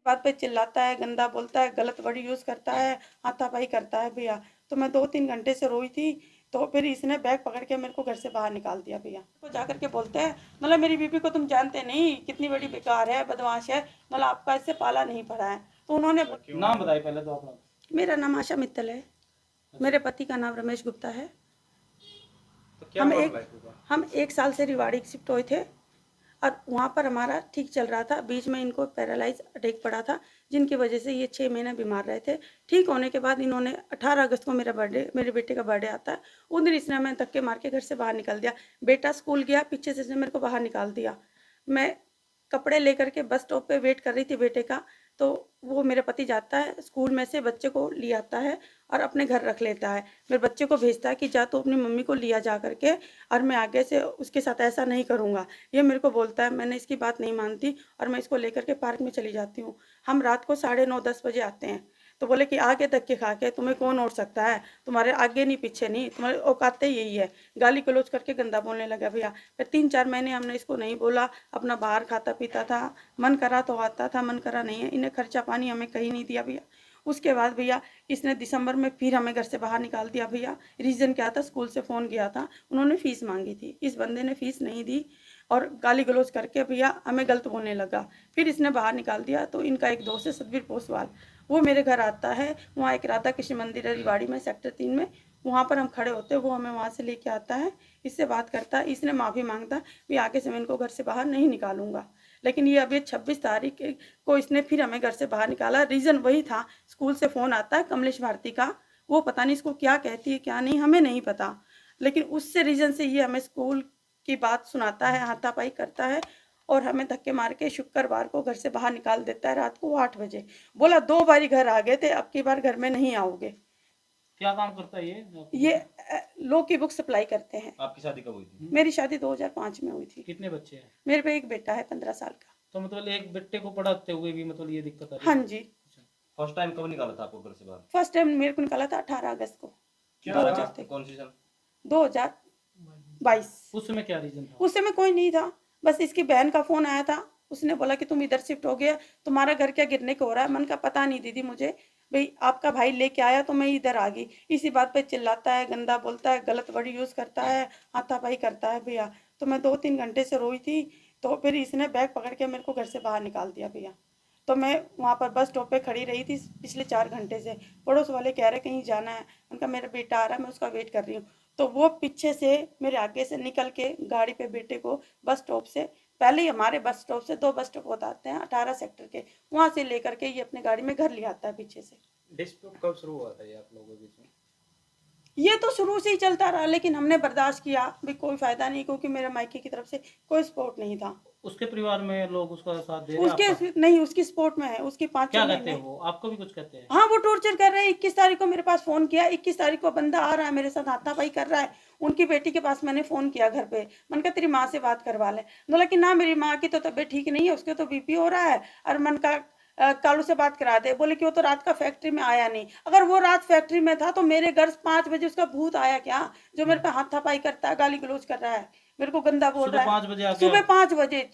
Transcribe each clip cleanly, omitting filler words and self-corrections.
बात पे चिल्लाता है, गंदा बोलता है, गलत वर्ड यूज़ करता है, हाथापाई करता है भैया। तो मैं 2-3 घंटे से रोई थी, तो फिर इसने बैग पकड़ के मेरे को घर से बाहर निकाल दिया भैया। तो जा करके बोलते हैं, मतलब मेरी बीबी को तुम जानते नहीं, कितनी बड़ी बेकार है, बदमाश है, मतलब आपका इससे पाला नहीं पड़ा है। तो उन्होंने नाम बताइए पहले तो अपना। मेरा नाम आशा मित्तल है, मेरे पति का नाम रमेश गुप्ता है। तो क्या हम 1 साल से रिवाड़ी शिफ्ट हुए थे और वहाँ पर हमारा ठीक चल रहा था। बीच में इनको पैरालाइज अटैक पड़ा था, जिनकी वजह से ये 6 महीने बीमार रहे थे। ठीक होने के बाद इन्होंने 18 अगस्त को मेरे बेटे का बर्थडे आता है, उन दिन इसने हमें धक्के मार के घर से बाहर निकाल दिया। बेटा स्कूल गया, पीछे से इसने मेरे को बाहर निकाल दिया। मैं कपड़े लेकर के बस स्टॉप पे वेट कर रही थी बेटे का, तो वो मेरा पति जाता है स्कूल में से बच्चे को ले आता है और अपने घर रख लेता है। मेरे बच्चे को भेजता है कि जा तो अपनी मम्मी को लिया जा करके, और मैं आगे से उसके साथ ऐसा नहीं करूँगा। ये मेरे को बोलता है, मैंने इसकी बात नहीं मानती और मैं इसको लेकर के पार्क में चली जाती हूँ। हम रात को 9:30-10 बजे आते हैं, तो बोले कि आगे धक्के खा के तुम्हें कौन ओढ़ सकता है, तुम्हारे आगे नहीं पीछे नहीं, तुम्हारे औकात यही है। गाली गलौज करके गंदा बोलने लगा भैया। फिर 3-4 महीने हमने इसको नहीं बोला, अपना बाहर खाता पीता था, मन करा तो आता था, मन करा नहीं है। इन्हें खर्चा पानी हमें कहीं नहीं दिया भैया। उसके बाद भैया इसने दिसंबर में फिर हमें घर से बाहर निकाल दिया भैया। रीज़न क्या था, स्कूल से फ़ोन गया था, उन्होंने फ़ीस मांगी थी, इस बंदे ने फ़ीस नहीं दी और गाली गलौज करके भैया हमें गलत बोलने लगा। फिर इसने बाहर निकाल दिया। तो इनका एक दोस्त है सतबीर पोसवाल, वो मेरे घर आता है। वहाँ एक राधा कृष्ण मंदिर है रिवाड़ी में, सेक्टर 3 में, वहाँ पर हम खड़े होते हैं। वो हमें वहाँ से लेके आता है, इससे बात करता है, इसने माफ़ी मांगता भी आगे से मैं इनको घर से बाहर नहीं निकालूंगा। लेकिन ये अभी 26 तारीख को इसने फिर हमें घर से बाहर निकाला। रीज़न वही था, स्कूल से फ़ोन आता है कमलेश भारती का, वो पता नहीं इसको क्या कहती है क्या नहीं, हमें नहीं पता, लेकिन उससे रीज़न से ये हमें स्कूल की बात सुनाता है, हाथापाई करता है और हमें धक्के मार के शुक्रवार को घर से बाहर निकाल देता है रात को 8 बजे। बोला 2 बारी घर आ गए थे, अब की बार घर में नहीं आओगे। क्या काम करता है ये लॉ की बुक सप्लाई करते हैं। आपकी शादी कब हुई थी? मेरी शादी 2005 में हुई थी। कितने बच्चे हैं? मेरे पे एक बेटा है 15 साल का। तो मतलब एक बेटे को पढ़ाते हुए भी मतलब ये दिक्कत आ रही हाँ है? जी। फर्स्ट टाइम कब निकाला था आपको घर से बाहर? फर्स्ट टाइम मेरे को निकाला था 18 अगस्त को, 2000 कौन सी सन? 2022। उस समय क्या रीजन था? उस समय कोई नहीं था, बस इसकी बहन का फोन आया था, उसने बोला कि तुम इधर शिफ्ट हो गया, तुम्हारा घर क्या गिरने को हो रहा है। मन का पता नहीं दीदी मुझे, भाई आपका भाई लेके आया तो मैं इधर आ गई। इसी बात पे चिल्लाता है, गंदा बोलता है, गलत वर्ड यूज़ करता है, हाथापाई करता है भैया। तो मैं 2-3 घंटे से रोई थी, तो फिर इसने बैग पकड़ के मेरे को घर से बाहर निकाल दिया भैया। तो मैं वहाँ पर बस स्टॉप पे खड़ी रही थी पिछले 4 घंटे से। पड़ोस वाले कह रहे कहीं जाना है, उनका मेरा बेटा आ रहा है, मैं उसका वेट कर रही हूँ। तो वो पीछे से मेरे आगे से निकल के गाड़ी पे बेटे को बस स्टॉप से, पहले ही हमारे बस स्टॉप से 2 बस स्टॉप बताते हैं 18 सेक्टर के, वहाँ से लेकर के ये अपनी गाड़ी में घर ले आता है पीछे से। डिस्प्यूट कब शुरू हुआ था ये आप लोगों के बीच में? ये तो शुरू से ही चलता रहा, लेकिन हमने बर्दाश्त किया भी, कोई फायदा नहीं, क्योंकि मेरे मायके की तरफ से कोई सपोर्ट नहीं था। उसके परिवार में लोग उसका साथ दे रहे हैं? उसके नहीं, उसकी सपोर्ट में है, उसकी 5 क्या कहते हैं वो? आपको भी कुछ कहते हैं? हाँ, वो टॉर्चर कर रहे हैं। 21 तारीख को मेरे पास फोन किया, 21 तारीख को बंदा आ रहा है मेरे साथ हाथापाई कर रहा है। उनकी बेटी के पास मैंने फोन किया घर पे, मन का तेरी माँ से बात करवा ले। बोला कि ना मेरी माँ की तो तबीयत ठीक नहीं है, उसके तो बीपी हो रहा है, और मन का कालू से बात करा दे। बोले कि वो तो रात का फैक्ट्री में आया नहीं। अगर वो रात फैक्ट्री में था तो मेरे घर 5 बजे उसका भूत आया क्या, जो मेरे पे हाथापाई करता है, गाली गलौज कर रहा है, मेरे को गंदा बोल रहा है। 5 बजे सुबह 5 बजे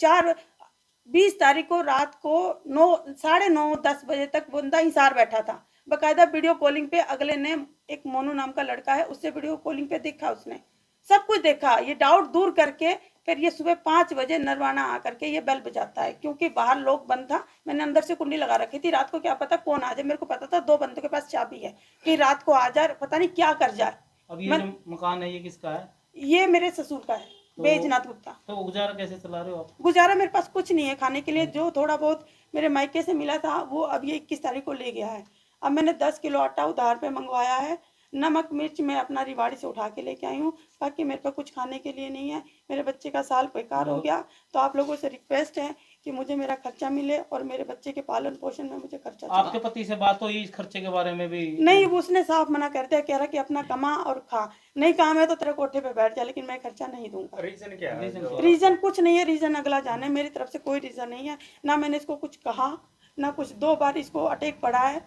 20 तारीख को रात को 9:30-10 बजे तक बंदा हिसार बैठा था। बकायदा वीडियो कॉलिंग पे अगले ने, एक मोनू नाम का लड़का है, उससे वीडियो कॉलिंग पे देखा, उसने सब कुछ देखा। ये डाउट दूर करके फिर ये सुबह 5 बजे नरवाना आकर के ये बेल बजाता है, क्योंकि बाहर लोग बंद था, मैंने अंदर से कुंडी लगा रखी थी। रात को क्या पता कौन आ जाए, मेरे को पता था 2 बंदों के पास चाबी है कि रात को आ जाए, पता नहीं क्या कर जाए। अब ये जो मकान है ये किसका है? ये मेरे ससुर का है, बैजनाथ गुप्ता। तो गुजारा कैसे चला रहे हो आप? गुजारा मेरे पास कुछ नहीं है खाने के लिए, जो थोड़ा बहुत मेरे मायके से मिला था वो अब ये 21 तारीख को ले गया है। अब मैंने 10 किलो आटा उधार पे मंगवाया है। नमक मिर्च मैं अपना रिवाड़ी से उठा के लेके आई हूँ, बाकी मेरे पास कुछ खाने के लिए नहीं है। मेरे बच्चे का साल बेकार हो गया, तो आप लोगों से रिक्वेस्ट है कि मुझे मेरा खर्चा मिले और मेरे बच्चे के पालन पोषण में मुझे खर्चा चला। आपके पति से बात हुई इस खर्चे के बारे में भी? नहीं, उसने साफ मना कर दिया, कह रहा कि अपना कमा और खा, नहीं काम है तो तेरे कोठे पे बैठ जा, लेकिन मैं खर्चा नहीं दूंगा। रीजन क्या है? रीजन कुछ नहीं है, रीजन अगला जाने, मेरी तरफ से कोई रीजन नहीं है। ना मैंने इसको कुछ कहा ना कुछ। 2 बार इसको अटैक पड़ा है,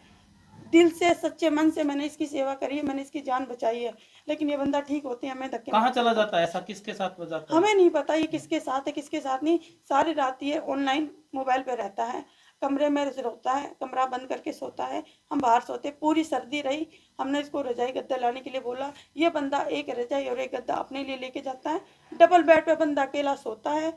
दिल से सच्चे मन से मैंने इसकी सेवा करी है, मैंने इसकी जान बचाई है, लेकिन ये बंदा ठीक होते हैं हमें धक्के। कहाँ चला जाता है ऐसा? किसके साथ जाता है? हमें नहीं पता ये किसके साथ है किसके साथ नहीं। सारी रात ये ऑनलाइन मोबाइल पे रहता है। कमरे में रोता है, कमरा बंद करके सोता है, हम बाहर सोते। पूरी सर्दी रही, हमने इसको रजाई गद्दा लाने के लिए बोला, ये बंदा एक रजाई और एक गद्दा अपने लिए लेके जाता है। डबल बेड पे बंदा अकेला सोता है,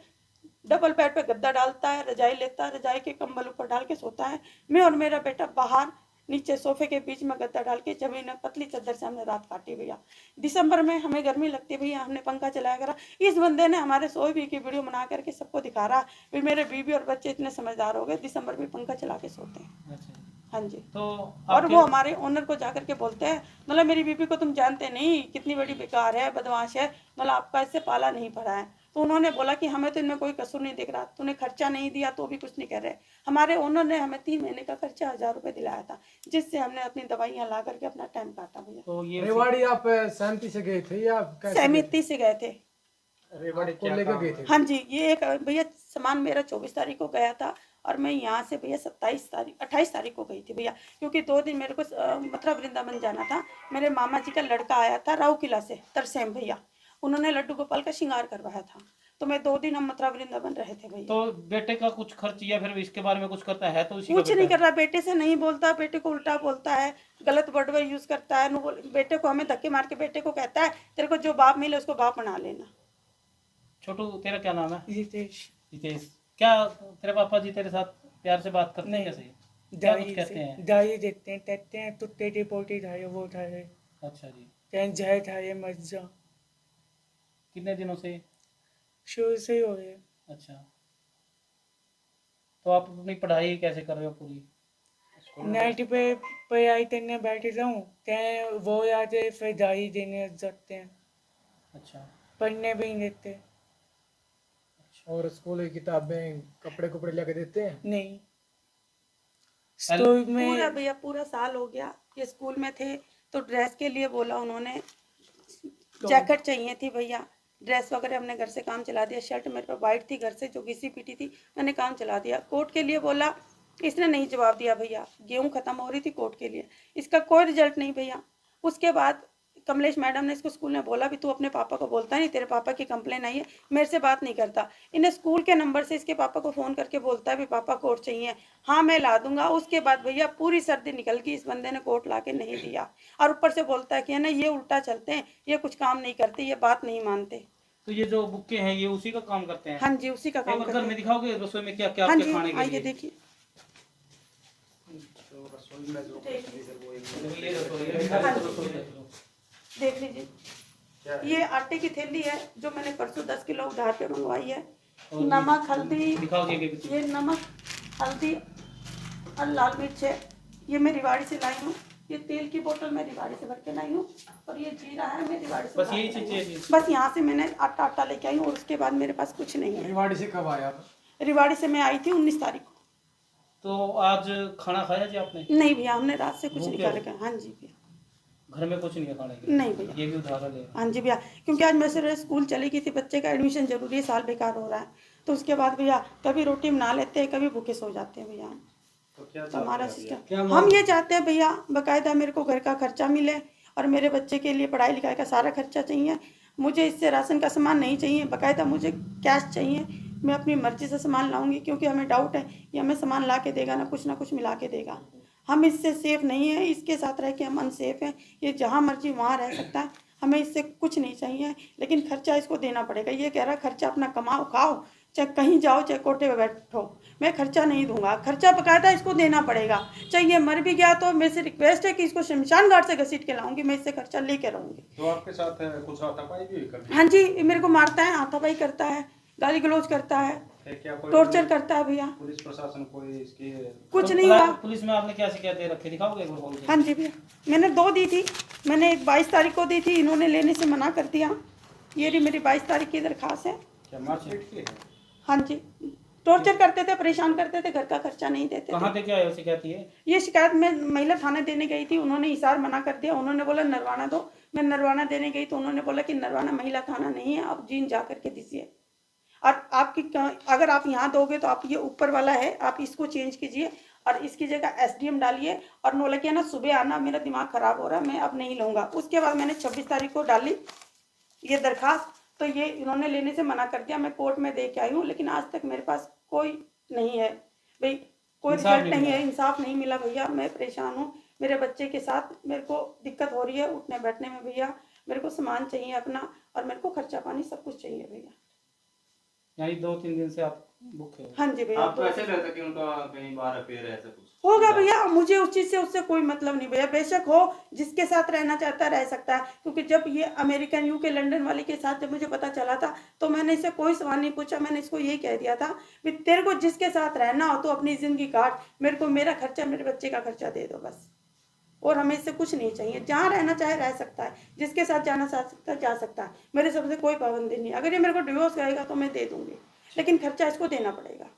डबल बेड पे गद्दा डालता है, रजाई लेता है, रजाई के कंबल ऊपर डाल के सोता है। मैं और मेरा बेटा बाहर नीचे सोफे के बीच में गद्दा डाल के जमीन में पतली चादर से हमने रात काटी भैया। दिसंबर में हमें गर्मी लगती भैया, हमने पंखा चलाया करा। इस बंदे ने हमारे सोए भी की वीडियो बना करके सबको दिखा रहा, फिर मेरे बीवी और बच्चे इतने समझदार हो गए, दिसंबर में पंखा चला के सोते हैं। अच्छा जी। हाँ जी। तो और आपके वो हमारे ओनर को जाकर के बोलते हैं, मतलब मेरी बीवी को तुम जानते नहीं, कितनी बड़ी बेकार है, बदमाश है, मतलब आपका इससे पाला नहीं पड़ा है। तो उन्होंने बोला कि हमें तो इनमें कोई कसूर नहीं दिख रहा, तूने खर्चा नहीं दिया तो भी कुछ नहीं कह रहे। हमारे ओनर ने हमें 3 महीने का खर्चा 1000 रुपये दिलाया था, जिससे हमने अपनी दवाइयाँ ला करके अपना टाइम काटा भैया। तो ये रेवाड़ी आप सहमति से गए थे या कैसे गए थे? सहमति से गए थे। रेवाड़ी को लेकर गए थे? हाँ जी, ये एक भैया सामान मेरा 24 तारीख को गया था और मैं यहाँ से भैया 28 तारीख को गई थी भैया, क्योंकि 2 दिन मेरे को मथुरा वृंदावन जाना था। मेरे मामा जी का लड़का आया था राव किला से, तरसेम भैया, उन्होंने लड्डू गोपाल का श्रृंगार करवाया था, तो मैं 2 दिन हम मथुरा वृंदावन रहे थे भैया। तो बेटे का कुछ खर्च या फिर इसके बारे में कुछ करता है तो उसी का कुछ नहीं बेटा कर रहा, बेटे से नहीं बोलता, बेटे को उल्टा बोलता है, गलत वर्ड यूज करता है। बेटे को हमें धक्के मार के बेटे को कहता है, तेरे को जो बाप मिले उसको बाप बना लेना। छोटू तेरा क्या नाम है? रितेश। रितेश। क्या तेरे पापा जी तेरे साथ प्यार से बात करते हैं कैसे? क्या कुछ कहते हैं? दाई देते हैं, कहते हैं तो तेरी पोटी धारे वो धारे, अच्छा जी। तेन जय धारे मत जा। कितने दिनों से? शुरू से ही हो रहे। अच्छा, तो आप अपनी पढ़ाई कैसे कर रहे हो पूरी? नाइट पे पढ़ाई करने बैठ जाऊँ तेन वो याद है, फिर दाई देने जाते हैं, अच्छा पढ़ने भी नहीं देते। और स्कूल की किताबें कपड़े कपड़े लेके देते हैं? नहीं, स्कूल में पूरा भैया पूरा साल हो गया, ये स्कूल में थे तो ड्रेस के लिए बोला उन्होंने, जैकेट चाहिए थी भैया, ड्रेस वगैरह हमने घर से काम चला दिया। शर्ट मेरे पर वाइट थी घर से जो घिसी पीटी थी, मैंने काम चला दिया। कोर्ट के लिए बोला, इसने नहीं जवाब दिया भैया, गेहूं खत्म हो रही थी कोर्ट के लिए, इसका कोई रिजल्ट नहीं भैया। उसके बाद कमलेश मैडम ने इसको स्कूल में बोला भी तू अपने पापा को बोलता नहीं, तेरे पापा की कंप्लेन आई है, मेरे से बात नहीं करता। इन्हें स्कूल के नंबर से इसके पापा को फ़ोन करके बोलता है भी पापा कोट चाहिए, हाँ मैं ला दूंगा। उसके बाद भैया पूरी सर्दी निकल गई, इस बंदे ने कोट ला के नहीं दिया, और ऊपर से बोलता है कि है ना ये उल्टा चलते हैं, ये कुछ काम नहीं करते, ये बात नहीं मानते। तो ये जो बुक्के हैं ये उसी का काम करते हैं? हाँ जी, उसी का एक काम बार करते घर में हैं। दिखाओगे रसोई में क्या क्या हाँ आपके जी, खाने के आइए लिए? देखिए, ये रसोई है। देख लीजिए, ये आटे की थैली है जो मैंने परसों 10 किलो उधार पे मंगवाई है। और नमक हल्दी, दिखाओगे कि ये नमक हल्दी और लाल मिर्च है, ये मैं रिवाड़ी से लाई हूँ। ये तेल की बोतल मैं रिवाड़ी से भर के लाई हूँ, और ये जीरा है मैं रिवाड़ी से बस भर यही के लाई चीजें हूँ। हैं? बस यहाँ से मैंने आटा लेके आई हूँ, और उसके बाद मेरे पास कुछ नहीं है। रेवाड़ी से कब आया आप? रिवाड़ी से मैं आई थी 19 तारीख को। तो आज खाना खाया जी आपने? नहीं भैया, हमने रात से कुछ भूखे निकाल हो? के, हाँ जी भैया, घर में कुछ नहीं है खाने के लिए? नहीं भैया, ये भी उधार ले। हाँ जी भैया, क्योंकि आज मैं से स्कूल चली गई थी, बच्चे का एडमिशन जरूरी है, साल बेकार हो रहा है, तो उसके बाद भैया कभी रोटी बना लेते हैं, कभी भूखे सो जाते हैं भैया। तो हमारा सिस्टम, हम ये चाहते हैं भैया बाकायदा मेरे को घर का खर्चा मिले, और मेरे बच्चे के लिए पढ़ाई लिखाई का सारा खर्चा चाहिए। मुझे इससे राशन का सामान नहीं चाहिए, बाकायदा मुझे कैश चाहिए। मैं अपनी मर्जी से सामान लाऊंगी, क्योंकि हमें डाउट है ये हमें सामान ला के देगा ना, कुछ मिला के देगा। हम इससे सेफ नहीं है, इसके साथ रह के हम अनसेफ हैं। ये जहाँ मर्जी वहाँ रह सकता है, हमें इससे कुछ नहीं चाहिए, लेकिन खर्चा इसको देना पड़ेगा। ये कह रहा है खर्चा अपना कमाओ खाओ, चाहे कहीं जाओ चाहे कोटे पे बैठो, मैं खर्चा नहीं दूंगा, खर्चा बकायदा इसको देना पड़ेगा। चाहे ये मर भी गया तो मेरे से रिक्वेस्ट है कि इसको शमशान घाट से घसीट के लाऊंगी, मैं इससे खर्चा लेके रहूंगी। तो आपके साथ कुछ हाथापाई भी करती हाँ जी, मेरे को मारता है, हाथापाई करता है, गाली गलौज करता है, है? क्या कोई टॉर्चर करता है भैया। पुलिस प्रशासन कोई इसकी कुछ तो नहीं हुआ। पुलिस में आपने क्या शिकायत दे रखी, दिखाओगे एक बार बोल के? हाँ जी भैया, मैंने 2 दी थी, मैंने एक 22 तारीख को दी थी, इन्होंने लेने से मना कर दिया। ये रही मेरी 22 तारीख की दरखास्त है। क्या मारपीट की है? हाँ जी, टॉर्चर करते थे, परेशान करते थे, घर का खर्चा नहीं देते कहाँ थे। दे के आए हो शिकायत ये? शिकायत मैं महिला थाने देने गई थी, उन्होंने इशार मना कर दिया, उन्होंने बोला नरवाना दो। मैं नरवाना देने गई तो उन्होंने बोला कि नरवाना महिला थाना नहीं है, आप जीन जा करके दीजिए, और आपकी अगर आप यहाँ दोगे तो आप ये ऊपर वाला है, आप इसको चेंज कीजिए और इसकी जगह SDM डालिए, और बोला कि ना सुबह आना, मेरा दिमाग ख़राब हो रहा है, मैं अब नहीं लूँगा। उसके बाद मैंने 26 तारीख को डाली ये दरखास्त, तो ये इन्होंने लेने से मना कर दिया। मैं कोर्ट में दे के आई हूँ, लेकिन आज तक मेरे पास कोई नहीं है भाई, कोई इंसाफ रिजल्ट नहीं नहीं मिला। है, इंसाफ नहीं मिला भैया। मैं परेशान हूँ, मेरे बच्चे के साथ मेरे को दिक्कत हो रही है उठने बैठने में भैया। मेरे को सामान चाहिए अपना, और मेरे को खर्चा पानी सब कुछ चाहिए भैया। यही 2-3 दिन से आप भूखे हो। हाँ जी भैया। आपको ऐसे लगता है कि उनका कहीं बाहर अफेयर है, ऐसा कुछ होगा भैया, मुझे उस चीज़ से उससे कोई मतलब नहीं भैया। बेशक हो, जिसके साथ रहना चाहता है रह सकता है। क्योंकि जब ये अमेरिकन यूके लंदन वाली के साथ जब मुझे पता चला था तो मैंने इससे कोई सवाल नहीं पूछा। मैंने इसको यही कह दिया था कि तेरे को जिसके साथ रहना हो तो अपनी ज़िंदगी काट, मेरे को मेरा खर्चा, मेरे बच्चे का खर्चा दे दो बस। और हमें इससे कुछ नहीं चाहिए। जहाँ रहना चाहे रह सकता है, जिसके साथ जाना चाह सकता है जा सकता है। मेरे सबसे कोई पाबंदी नहीं। अगर ये मेरे को डिवोर्स करेगा तो मैं दे दूंगी, लेकिन खर्चा इसको देना पड़ेगा।